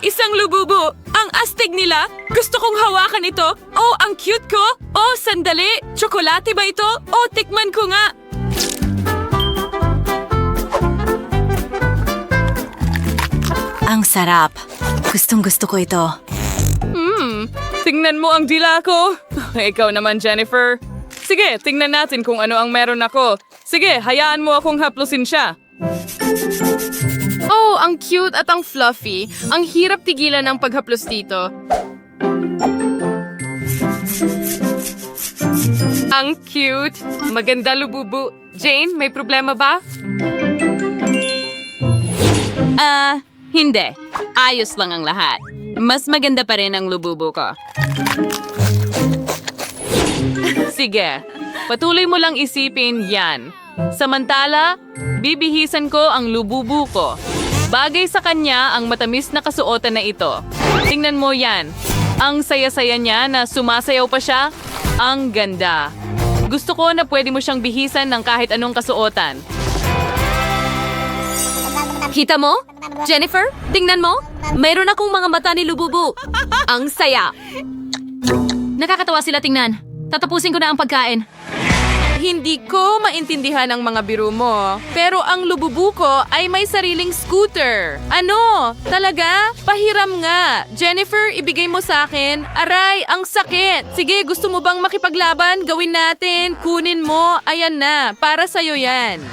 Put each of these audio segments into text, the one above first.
isang lububu! Ang astig nila! Gusto kong hawakan ito! Oh, ang cute ko! Oh, sandali! Tsokolate ba ito? Oh, tikman ko nga! Ang sarap. Gustong-gusto ko ito. Tingnan mo ang dila ko! Ikaw naman, Jennifer. Sige, tingnan natin kung ano ang meron ako. Sige, hayaan mo akong haplusin siya. Oh, ang cute at ang fluffy. Ang hirap tigilan ng paghaplos dito. Ang cute. Maganda lububu. Jane, may problema ba? Hindi. Ayos lang ang lahat. Mas maganda pa rin ang lububu ko. Sige, patuloy mo lang isipin yan. Samantala, bibihisan ko ang lububu ko. Bagay sa kanya ang matamis na kasuotan na ito. Tingnan mo yan. Ang saya-saya niya na sumasayaw pa siya. Ang ganda. Gusto ko na pwede mo siyang bihisan ng kahit anong kasuotan. Kita mo? Jennifer, tingnan mo. Mayroon akong mga mata ni Lububu. Ang saya. Nakakatawa sila tingnan. Tatapusin ko na ang pagkain. Hindi ko maintindihan ang mga biro mo, pero ang lububu ko ay may sariling scooter. Ano? Talaga? Pahiram nga. Jennifer, ibigay mo sa akin. Aray, ang sakit. Sige, gusto mo bang makipaglaban? Gawin natin. Kunin mo. Ayan na. Para sa'yo yan.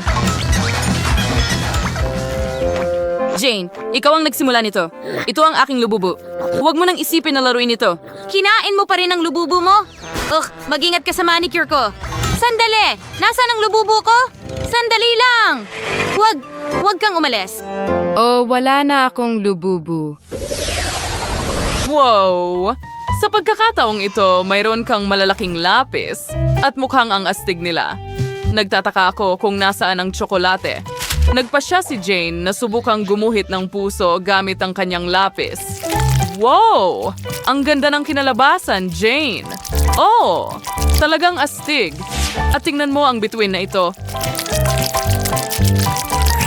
Jane, ikaw ang nagsimula nito. Ito ang aking lububu. Huwag mo nang isipin na laruin ito. Kinain mo pa rin ang lububu mo? Mag-ingat ka sa manicure ko. Sandali! Nasaan ang lububu ko? Sandali lang! Huwag kang umalis. Oh, wala na akong lububu. Wow! Sa pagkakataong ito, mayroon kang malalaking lapis at mukhang ang astig nila. Nagtataka ako kung nasaan ang tsokolate. Nagpasya si Jane na subukang gumuhit ng puso gamit ang kanyang lapis. Wow! Ang ganda ng kinalabasan, Jane! Oh! Talagang astig. At tingnan mo ang bituin na ito.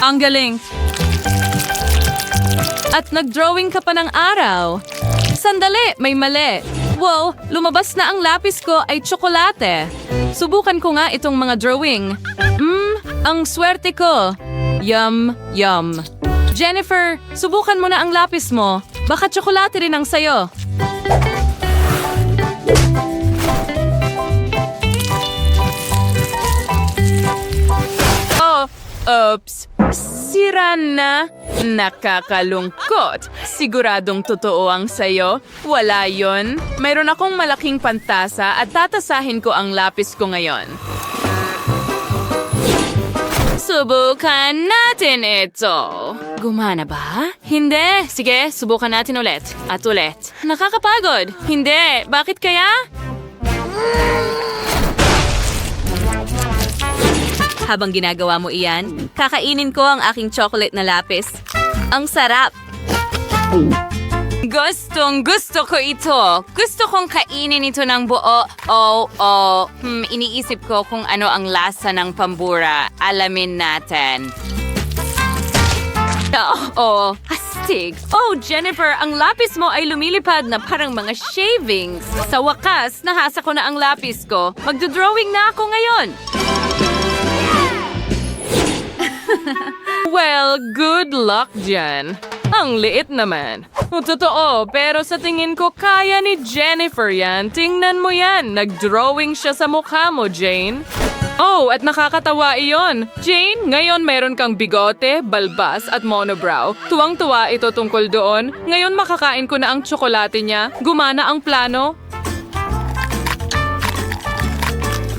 Ang galing! At nag-drawing ka pa ng araw. Sandali, may mali. Wow, lumabas na ang lapis ko ay tsokolate. Subukan ko nga itong mga drawing. Ang swerte ko. Yum, yum. Jennifer, subukan mo na ang lapis mo. Baka tsokolate rin ang sayo. Oh, oops. Sira na. Nakakalungkot. Siguradong totoo ang sayo. Wala yon. Mayroon akong malaking pantasa at tatasahin ko ang lapis ko ngayon. Subukan natin ito. Gumana ba? Hindi. Sige, subukan natin ulit. At ulit. Nakakapagod. Hindi. Bakit kaya? Habang ginagawa mo iyan, kakainin ko ang aking chocolate na lapis. Ang sarap! Gusto ko ito. Gusto kong kainin ito ng buo. Iniisip ko kung ano ang lasa ng pambura. Alamin natin. Astig. Oh, Jennifer, ang lapis mo ay lumilipad na parang mga shavings. Sa wakas, nahasa ko na ang lapis ko. Magdodrawing na ako ngayon. Well, good luck dyan. Ang liit naman. Totoo, pero sa tingin ko kaya ni Jennifer yan. Tingnan mo yan. Nag-drawing siya sa mukha mo, Jane. Oh, at nakakatawa iyon. Jane, ngayon mayroon kang bigote, balbas at monobrow. Tuwang-tuwa ito tungkol doon. Ngayon makakain ko na ang tsokolate niya. Gumana ang plano.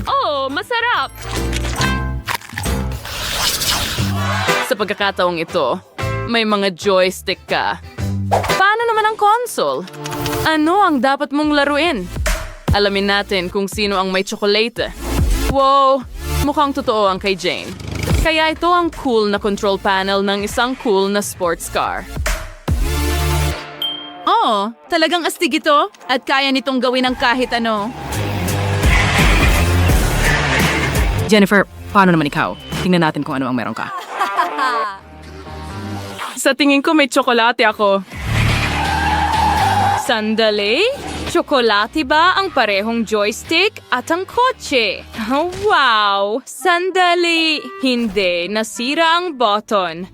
Oh, masarap! Sa pagkakataong ito, may mga joystick ka. Paano naman ang console? Ano ang dapat mong laruin? Alamin natin kung sino ang may tsokolate. Wow, mukhang totoo ang kay Jane. Kaya ito ang cool na control panel ng isang cool na sports car. Oh, talagang astig ito at kaya nitong gawin ng kahit ano. Jennifer, paano naman ikaw? Tingnan natin kung ano ang meron ka. Sa tingin ko may tsokolate ako. Sandali? Tsokolate ba ang parehong joystick at ang kotse? Oh, wow! Sandali! Hindi, nasira ang button.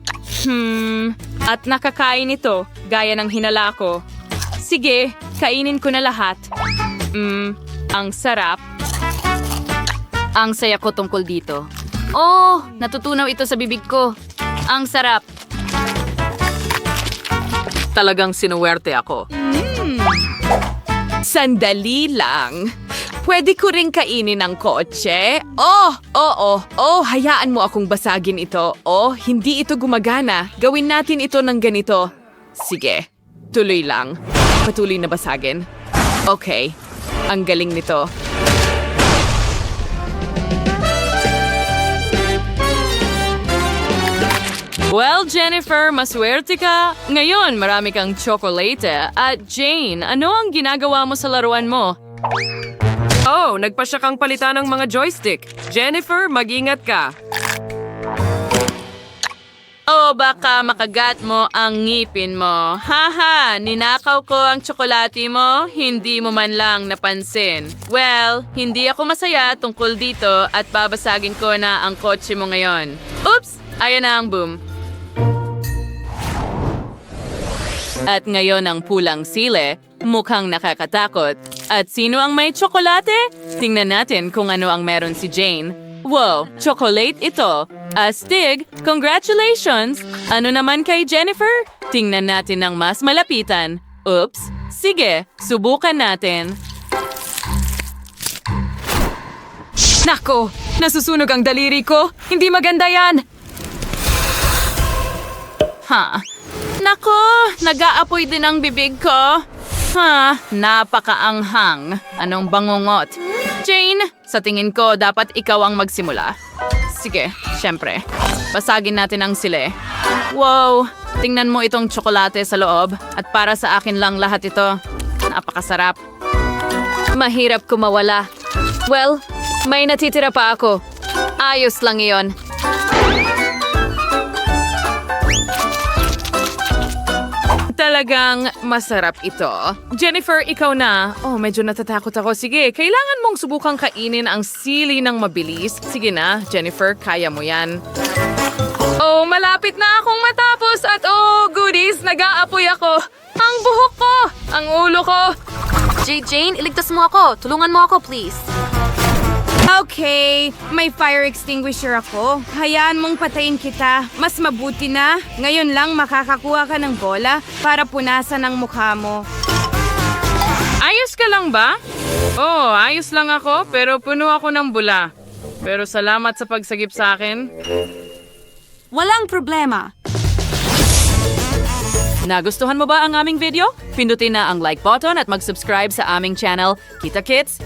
At nakakain ito, gaya ng hinala ko. Sige, kainin ko na lahat. Ang sarap. Ang saya ko tungkol dito. Oh, natutunaw ito sa bibig ko. Ang sarap. Talagang sinuwerte ako. Sandali lang. Pwede ko rin kainin ang kotse? Hayaan mo akong basagin ito. Hindi ito gumagana. Gawin natin ito ng ganito. Sige, tuloy lang. Patuloy na basagin. Okay, ang galing nito. Well, Jennifer, maswerte ka. Ngayon, marami kang tsokolate. At Jane, ano ang ginagawa mo sa laruan mo? Oh, nagpasya kang palitan ng mga joystick. Jennifer, mag-ingat ka. Oh, baka makagat mo ang ngipin mo. Haha, ninakaw ko ang tsokolate mo, hindi mo man lang napansin. Well, hindi ako masaya tungkol dito at babasagin ko na ang kotse mo ngayon. Oops! Ayan na ang boom. At ngayon ang pulang sile, mukhang nakakatakot. At sino ang may tsokolate? Tingnan natin kung ano ang meron si Jane. Wow, chocolate ito. Astig, congratulations! Ano naman kay Jennifer? Tingnan natin ng mas malapitan. Oops, sige, subukan natin. Nako, nasusunog ang daliri ko. Hindi maganda yan. Nako, nag-aapoy din ang bibig ko. Napakaanghang. Anong bangungot? Jane, sa tingin ko dapat ikaw ang magsimula. Sige, syempre. Basagin natin ang sile. Wow, tingnan mo itong tsokolate sa loob at para sa akin lang lahat ito. Napakasarap. Mahirap kumawala. Well, may natitira pa ako. Ayos lang iyon. Talagang masarap ito. Jennifer, ikaw na. Oh, medyo natatakot ako. Sige, kailangan mong subukang kainin ang sili ng mabilis. Sige na, Jennifer, kaya mo yan. Oh, malapit na akong matapos at goodies, nag-aapoy ako. Ang buhok ko, ang ulo ko. Jane, iligtas mo ako. Tulungan mo ako, please. Okay, may fire extinguisher ako. Hayaan mong patayin kita. Mas mabuti na. Ngayon lang makakakuha ka ng bola para punasan ang mukha mo. Ayos ka lang ba? Oh, ayos lang ako, pero puno ako ng bula. Pero salamat sa pagsagip sa akin. Walang problema. Nagustuhan mo ba ang aming video? Pindutin na ang like button at mag-subscribe sa aming channel. Kita Kits!